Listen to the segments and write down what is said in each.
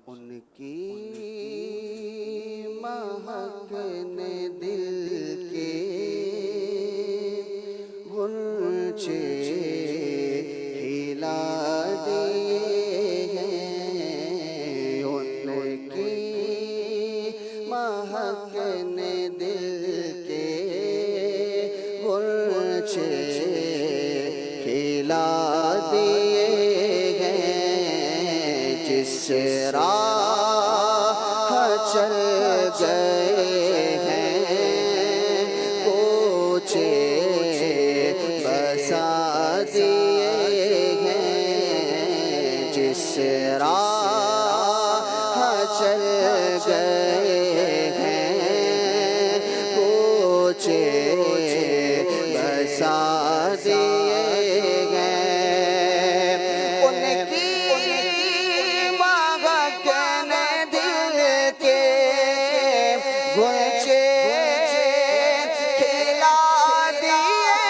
ان کی مہک نے دل کے غنچے کھلا دیے ہیں، ان کی مہک نے دل کے غنچے کھلا دیے ہیں، جس راہ چل گئے ہیں کوچے بسا دیے ہیں، جس راہ چل گئے ہیں کوچے بسا دیے ہیں، ان کی مہک نے دل کے غنچے کھلا دیے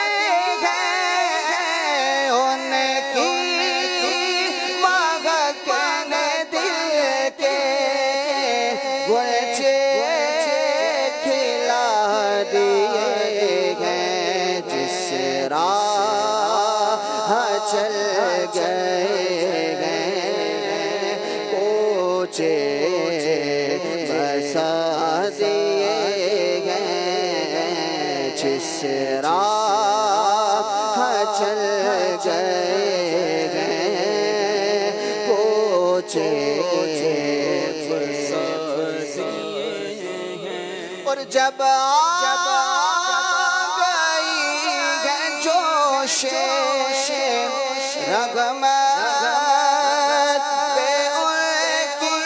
ہیں، ان کی مہک نے دل کے غنچے کھلا دیے ہیں، جس راہ چل گئے ہیں کوچے بسا دیے ہیں، جس راہ چل گئے ہیں کوچے بسا دیے ہیں، اور جب رغمت پہ ان کی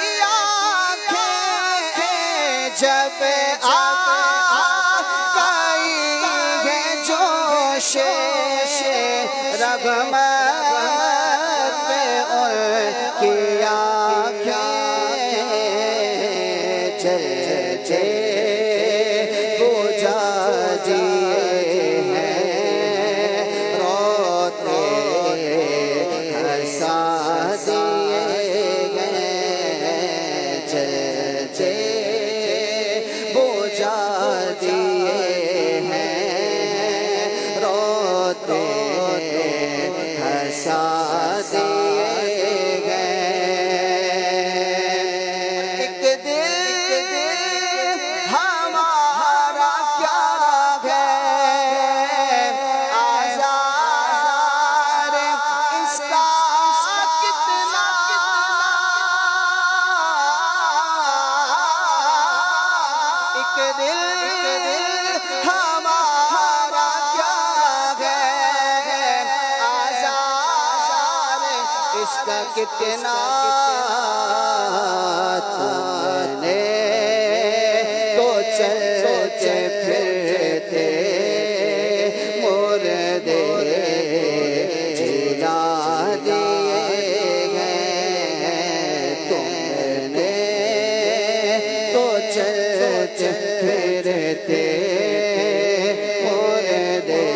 آنکھیں، جب آئی ہے جوش رغمت پہ ان کی آنکھیں، جلتے بجھا دیے ہیں، روتے ہنسا دیے ہیں، جلتے بجھا دیے ہیں، روتے ہنسا دیے ہیں، ایک دل ہمارا کیا ہے آزار اس کا کتنا، ایک دل ہمارا کیا ہے آزار اس کا کتنا، تم نے تو چلتے پھرتے مردے جلا دیے ہیں، تم نے تو چلتے پھرتے مردے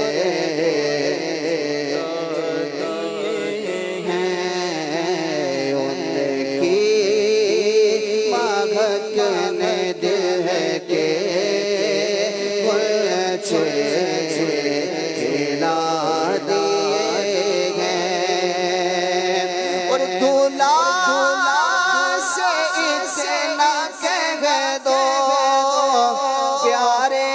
ہیں، ان کی مہک نے دل کے غنچے کھلا دیے ہیں، اور دلہا سے اتنا کہہ دو پیارے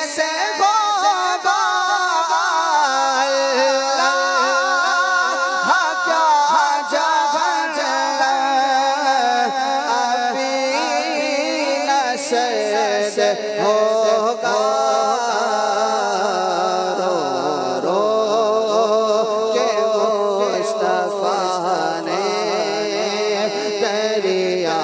سے ہوگا اللہ کیا جہاں ابھی سے ہوگا رو رو کہ مصطفیٰ نے دریا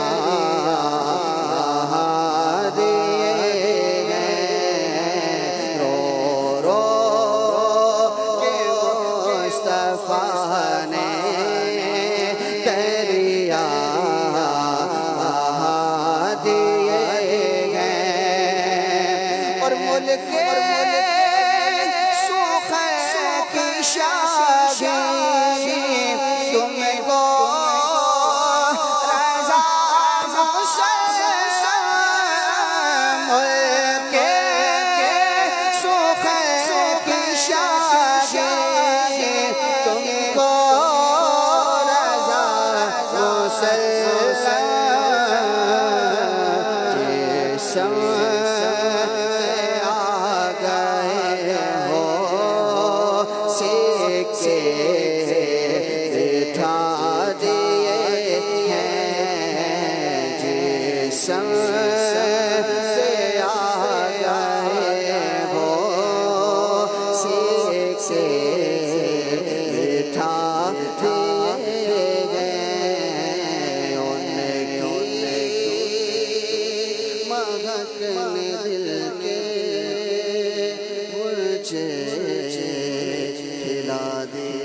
دل کے مجھے کھلا دے